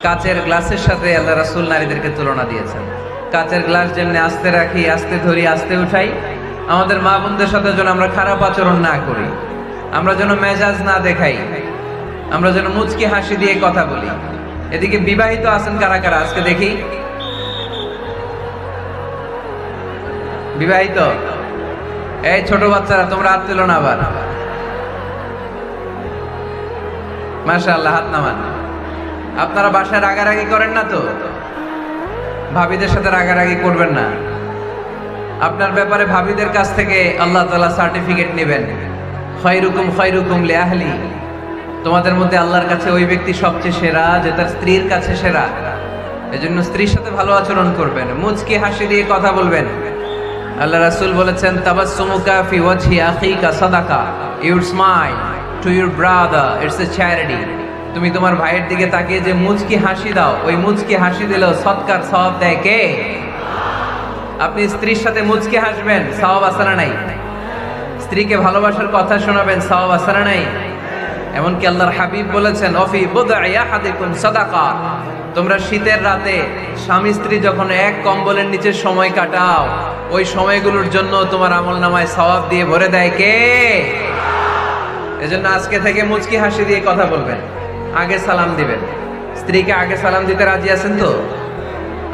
কাচের গ্লাসের সাথে আল্লাহ রাসূল নারীদেরকে তুলনা দিয়েছেন। কাচের গ্লাস যেমনি আস্তে রাখি, আস্তে ধরি, আস্তে উঠাই, আমাদের মা বোনদের সাথে যেন আমরা খারাপ আচরণ না করি, আমরা যেন মেজাজ না দেখাই, আমরা যেন মুচকি হাসি দিয়ে কথা বলি। এদিকে বিবাহিত আছেন কারা কারা আজকে দেখি? বিবাহিত? এই ছোট বাচ্চারা তোমরা হাত তুলো না আবার। মাশাআল্লাহ, হাত নামান। আপনারা বাসায় রাগারাগি করেন না তো? ভাবিদের সাথে রাগারাগি করবেন না। আপনার ব্যাপারে ভাবিদের কাছ থেকে আল্লাহ তাআলা সার্টিফিকেট নেবেন, খায়রুকুম খায়রুকুম লিআহলি। তোমাদের মধ্যে আল্লাহর কাছে ওই ব্যক্তি সবচেয়ে সেরা যে তার স্ত্রীর কাছে সেরা। এজন্য স্ত্রীর সাথে ভালো আচরণ করবেন, মুচকি হাসি দিয়ে কথা বলবেন। আল্লাহ রাসূল বলেছেন, তাবাসসুমুকা ফি ওয়াজহি আখিকা সাদাকা। Your smile to your brother, it's a charity. তুমি তোমার ভাইয়ের দিকে তাকিয়ে যে মুচকি হাসি দাও, ওই মুচকি হাসি দিলেও সৎকার সওয়াব দেয় কে? আপনি স্ত্রীর সাথে মুচকি হাসবেন, সওয়াব আছে না নাই? স্ত্রীকে ভালোবাসার কথা শোনাবেন, সওয়াব আছে না নাই? এমনকি আল্লাহর হাবিব বলেছেন, অফি বুদআ আহাদিকুম সাদাকা। তোমরা শীতের রাতে স্বামী স্ত্রী যখন এক কম্বলের নিচে সময় কাটাও, ওই সময়গুলোর জন্য তোমার আমলনামায় সওয়াব দিয়ে ভরে দেয় কে? এজন্য আজকে থেকে মুচকি হাসি দিয়ে কথা বলবেন, আগে সালাম দিবেন। স্ত্রীকে আগে সালাম দিতে রাজি আছেন তো?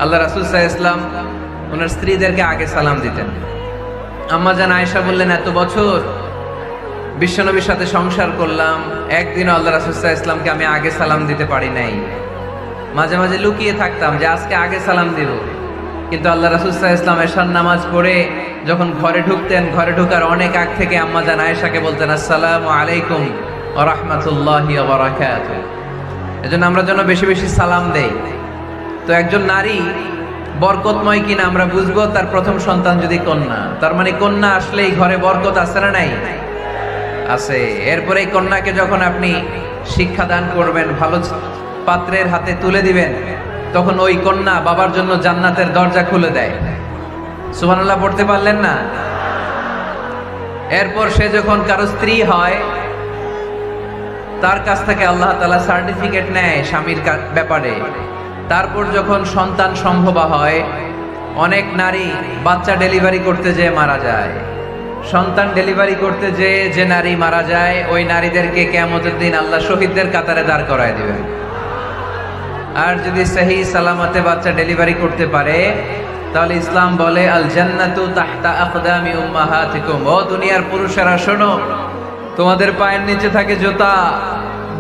আল্লাহ রাসূল সাল্লাল্লাহু আলাইহি ওয়াসাল্লাম ওনার স্ত্রীদেরকে আগে সালাম দিতেন। আম্মা জান আয়েশা বললেন, এত বছর বিশ্বনবীর সাথে সংসার করলাম, একদিনও আল্লাহ রাসূল সাল্লাল্লাহু আলাইহি ওয়াসাল্লামকে আমি আগে সালাম দিতে পারি নাই। মাঝে মাঝে লুকিয়ে থাকতাম যে আজকে আগে সালাম দিব। কিন্তু আল্লাহ রাসূল সাল্লাল্লাহু আলাইহি ওয়াসাল্লাম এশার নামাজ পড়ে যখন ঘরে ঢুকতেন, ঘরে ঢোকার অনেক আগ থেকে আম্মা জান আয়েশাকে বলতেন, আসসালামু আলাইকুম ওয়া রাহমাতুল্লাহি ওয়া বারাকাতুহু। এজন্য আমরা যেন বেশি বেশি সালাম দেই। তো একজন নারী বরকতময় কিনা আমরা বুঝবো তার প্রথম সন্তান যদি কন্যা। তার মানে কন্যা আসলেই ঘরে বরকত আছে না নাই? আছে। এরপরে এই কন্যাকে যখন আপনি শিক্ষা দান করবেন, ভালো পাত্রের হাতে তুলে দিবেন, তখন ওই কন্যা বাবার জন্য জান্নাতের দরজা খুলে দেয়। সুবহানাল্লাহ পড়তে পারলেন না? এরপর সে যখন কারো স্ত্রী হয়, তার কাছ থেকে আল্লাহ তাআলা সার্টিফিকেট নেয় স্বামীর ব্যাপারে। তারপর যখন সন্তান সম্ভবা হয়, অনেক নারী বাচ্চা ডেলিভারি করতে যেয়ে মারা যায়। সন্তান ডেলিভারি করতে যেয়ে যে নারী মারা যায়, ওই নারীদেরকে কিয়ামতের দিন আল্লাহ শহীদদের কাতারে দাঁড় করায় দিবেন। আর যদি সহি সালামতে বাচ্চা ডেলিভারি করতে পারে, তাহলে ইসলাম বলে আল জান্নাতু তাহতা আকদামি উম্মাহাতিকুম। ও দুনিয়ার পুরুষেরা শোনো, তোমাদের পায়ের নিচে থাকে জুতা,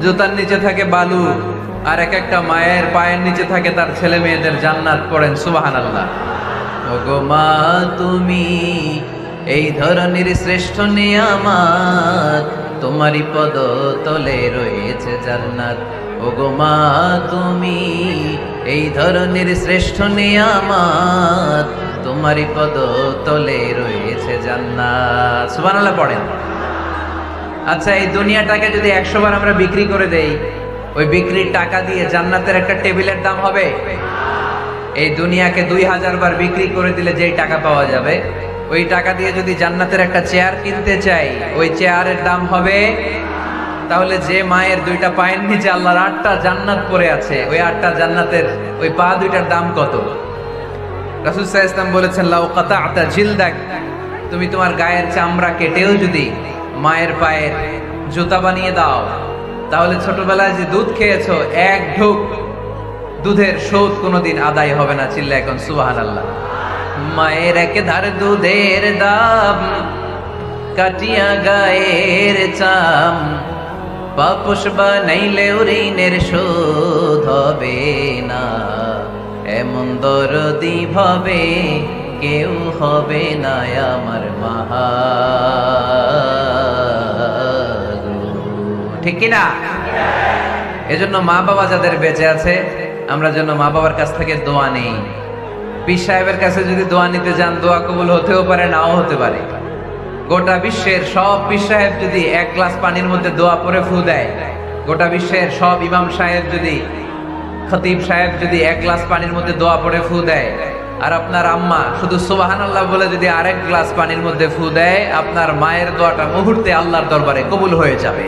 জুতার নিচে থাকে বালু, আর এক একটা মায়ের পায়ের নিচে থাকে তার ছেলে মেয়েদের জান্নাত। পড়েন সুবহানাল্লাহ। ওগো মা তুমি এই ধরনের শ্রেষ্ঠ নিয়ামত, তোমারই পদ তলে রয়েছে জান্নাত। ওগো মা তুমি এই ধরনের শ্রেষ্ঠ নিয়ামত, তোমারই পদ তলে রয়েছে জান্নাত। সুবহানাল্লাহ পড়েন। আচ্ছা, এই দুনিয়াটাকে যদি 100 বার আমরা বিক্রি করে দেই, ওই বিক্রির টাকা দিয়ে জান্নাতের একটা টেবিলের দাম হবে? এই দুনিয়াকে 2000 বার বিক্রি করে দিলে যেই টাকা পাওয়া যাবে, ওই টাকা দিয়ে যদি জান্নাতের একটা চেয়ার কিনতে চাই, ওই চেয়ারের দাম হবে? তাহলে যে মায়ের 2টা পায়ের নিচে আল্লাহর 8টা জান্নাত পড়ে আছে, ওই 8টা জান্নাতের ওই পা 2টার দাম কত? রাসূল সাল্লাল্লাহু আলাইহি ওয়াসাল্লাম বলেছেন, লাউ কাতা'তা জিলদাক, তুমি তোমার গায়ের চামড়া কেটেও যদি মায়ের পায়ের জুতা বানিয়ে দাও, তাহলে ছোটবেলায় যে দুধ খেয়েছো, এক ঢোক দুধের শোধ কোনোদিন আদায় হবে না। চিল্লা এখন সুবহানাল্লাহ। মায়ের এক ধার দুধের দাম, কাটিয়া গায়ের চাম, পাপোশ বানাইলেও ঋণের শোধ হবে না। এমন দরদি ভাবে কেউ হবে না আমার মাহা। ঠিক কিনা? এজন্য মা বাবা যাদের বেঁচে আছে, আমরা যেন মা বাবার কাছ থেকে দোয়া নেই। পীর সাহেবের কাছে যদি দোয়া নিতে যান, দোয়া কবুল হতেও পারে, নাও হতে পারে। গোটা বিশ্বের সব পীর সাহেব যদি 1 গ্লাস পানির মধ্যে দোয়া পরে ফু দেয়, গোটা বিশ্বের সব ইমাম সাহেব যদি, খতিব সাহেব যদি 1 গ্লাস পানির মধ্যে দোয়া পরে ফু দেয়, আর আপনার আম্মা শুধু সুবহানাল্লাহ বলে যদি আরেক গ্লাস পানির মধ্যে ফু দেয়, আপনার মায়ের দোয়াটা মুহূর্তে আল্লাহর দরবারে কবুল হয়ে যাবে।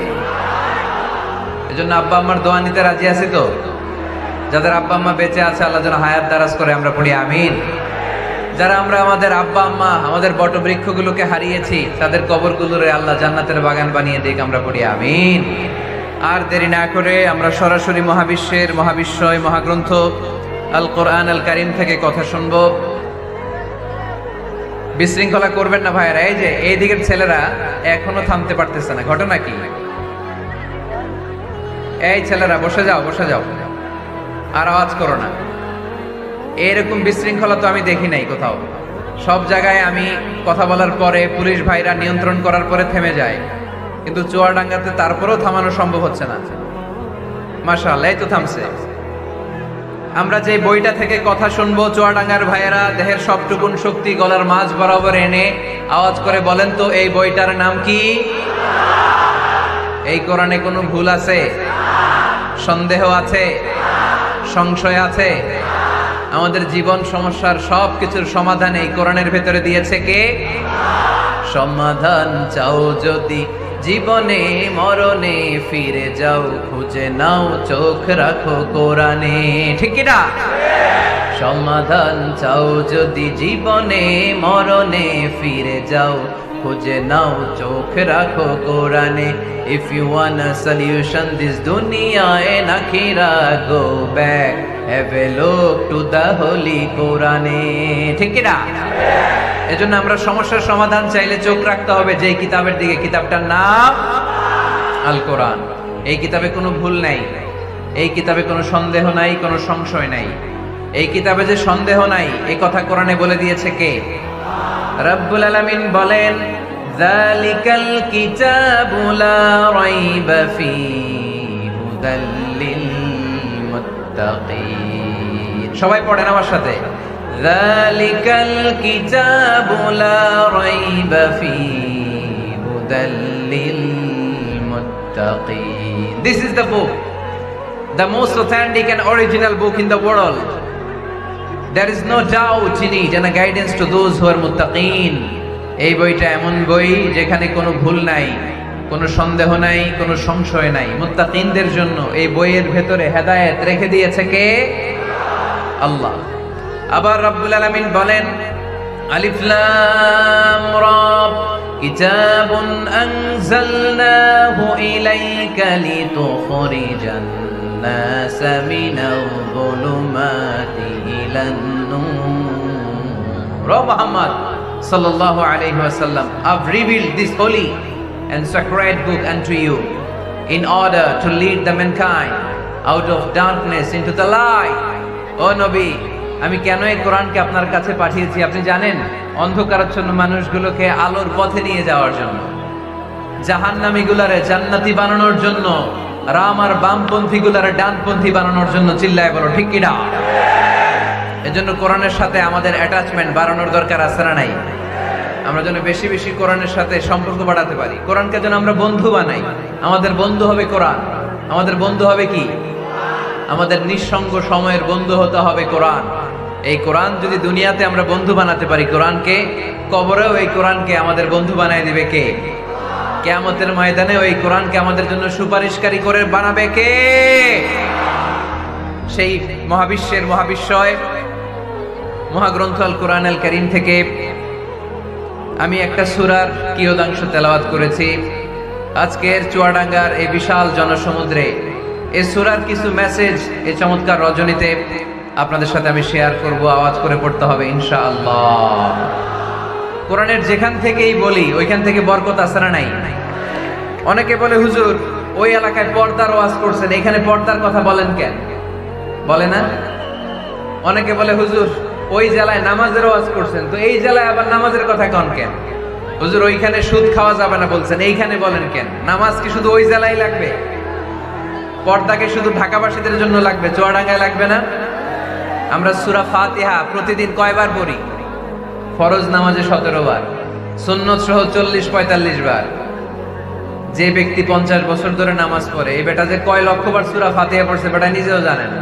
এজন্য আব্বা আম্মার দোয়া নিতে রাজি আছি তো? যাদের আব্বা আম্মা বেঁচে আছে আল্লাহ যেন হায়াত দারাজ করে, আমরা পড়ি আমিন। যারা আমরা আমাদের আব্বা আম্মা, আমাদের বটবৃক্ষগুলোকে হারিয়েছি, তাদের কবরগুলোরে আল্লাহ জান্নাতের বাগান বানিয়ে দিক, আমরা পড়ি আমিন। আর দেরি না করে আমরা সরাসরি মহাবিশ্বয় মহাগ্রন্থ আল কোরআন আল কারীম থেকে কথা শুনবো। বিশৃঙ্খলা করবেন না ভাইয়েরা। এই যে এই দিকের ছেলেরা এখনো থামতে পারতেছে না, ঘটনা কি? এই ছেলেরা বসে যাও, বসে যাও, আর আওয়াজ করো না। এরকম বিশৃঙ্খলা তো আমি দেখি নাই কোথাও। সব জায়গায় আমি কথা বলার পরে পুলিশ ভাইরা নিয়ন্ত্রণ করার পরে থেমে যায়, কিন্তু চুয়াডাঙ্গাতে তারপরেও থামানো সম্ভব হচ্ছে না। মাশাআল্লাহ, এই তো থামছে। আমরা যে বইটা থেকে কথা শুনবো, চুয়াডাঙ্গার ভাইয়েরা দেহের সবটুকুন শক্তি গলার মাঝ বরাবর এনে আওয়াজ করে বলেন তো, এই বইটার নাম কি? এই কোরআনে কোনো ভুল আছে? সন্দেহ আছে? সংশয় আছে? আমাদের জীবন সমস্যার সব কিছুর সমাধান এই কোরআনের ভেতরে দিয়েছে কে? সমাধান চাও যদি জীবনে মরণে, ফিরে যাও খুঁজে নাও, চোখ রাখো কোরআনে। ঠিক কি না? সমাধান চাও যদি জীবনে মরণে, ফিরে যাও খুঁজে নাও, চোখ রাখো কোরআনে। If you want a solution this dunya and akhirah, go back, have a look to the holy Quran. ঠিক কি না? এজন্য আমরা সমস্যার সমাধান চাইলে চোখ রাখতে হবে যেই কিতাবের দিকে, কিতাবটার নাম আল কোরআন। এই কিতাবে কোনো ভুল নাই, এই কিতাবে কোনো সন্দেহ নাই, কোনো সংশয় নাই। এই কিতাবে যে সন্দেহ নাই, এই কথা কোরআনে বলে দিয়েছে কে? রব্বুল আলামিন বলেন, যালিকাল কিতাবু লা রাইবা ফীহি হুদাল লিল মুত্তাকিন। সবাই পড়েন আমার সাথে, যালিকাল কিতাবু লা রাইবা ফীহি হুদাল লিল মুত্তাকিন। This is the book, the most authentic and original book in the world. There is no doubt in it and a guidance to those who are muttaqin. এই বইটা এমন বই যেখানে কোনো ভুল নাই, কোনো সন্দেহ নাই, কোনো সংশয় নাই। মুত্তাকিনদের জন্য এই বইয়ের ভেতরে হেদায়েত রেখে দিয়েছে কে? আল্লাহ। আবার রব্বুল আলামিন বলেন, আলিফ লাম রা, কিতাবুন আনজালনাহু ইলাইকা লিতুখরিজান নাসা মিনাল যুলুমাতি ইলান নূর। Muhammad sallallahu alayhi wa sallam, I've revealed this holy and sacred book unto you in order to lead the mankind out of darkness into the light. ও নবী, আমি কেন এই কোরআনকে আপনার কাছে পাঠিয়েছি আপনি জানেন? অন্ধকারাচ্ছন্ন মানুষগুলোকে আলোর পথে নিয়ে যাওয়ার জন্য, জাহান্নামীগুলারে জান্নাতি বানানোর জন্য, রাম আর বামপন্থী গুলারে ডানপন্থী বানানোর জন্য। চিল্লায় বলো ঠিক কিনা? এজন্য কোরআনের সাথে আমাদের অ্যাটাচমেন্ট বাড়ানোর দরকার আছে না নাই? আমরা যেন বেশি বেশি কোরআনের সাথে সম্পর্ক বাড়াতে পারি। কোরআনকে যেন আমরা বন্ধু বানাই। আমাদের বন্ধু হবে কোরআন। আমাদের বন্ধু হবে কি? আমাদের নিঃসঙ্গ সময়ের বন্ধু হতে হবে কোরআন। এই কোরআন যদি দুনিয়াতে আমরা বন্ধু বানাতে পারি কোরআনকে, কবরেও এই কোরআনকে আমাদের বন্ধু বানায় দিবে কে? কিয়ামতের ময়দানে ওই কোরআনকে আমাদের জন্য সুপারিশকারী করে বানাবে কে? সেই মহাবিশ্বের মহাবিশ্বয় মহাগ্রন্থ আল কোরআন আল কারীম থেকে আমি একটা সূরার কিয়দাংশ তেলাওয়াত করেছি। আজকের চুয়াডাঙ্গার এই বিশাল জনসমুদ্রে এই সূরার কিছু মেসেজ এই চমৎকার রজনীতে আপনাদের সাথে আমি শেয়ার করব। আওয়াজ করে পড়তে হবে ইনশাআল্লাহ। কোরআনের যেখান থেকেই বলি ওইখান থেকে বরকত আছে না নাই? অনেকে বলে, হুজুর ওই এলাকায় পর্দার ওয়াজ করছেন, এখানে পর্দার কথা বলেন কেন? বলে না? অনেকে বলে, হুজুর ওই জেলায় নামাজের ওয়াজ করছেন, তো এই জেলায় আবার নামাজের কথা কন কেন? হুজুর ওইখানে সুদ খাওয়া যাবে না বলছেন, এইখানে বলেন কেন? নামাজ কি শুধু ওই জেলায় লাগবে? পর্দাকে শুধু ঢাকাবাসীদের জন্য লাগবে, চুয়াডাঙ্গায় লাগবে না? আমরা সূরা ফাতিহা প্রতিদিন কয়বার পড়ি? ফরজ নামাজে 17 বার, সুন্নত সহ 40-45 বার। যে ব্যক্তি 50 বছর ধরে নামাজ পড়ে, এই বেটা যে কয় লক্ষবার সূরা ফাতিহা পড়ছে বেটা নিজেও জানে না।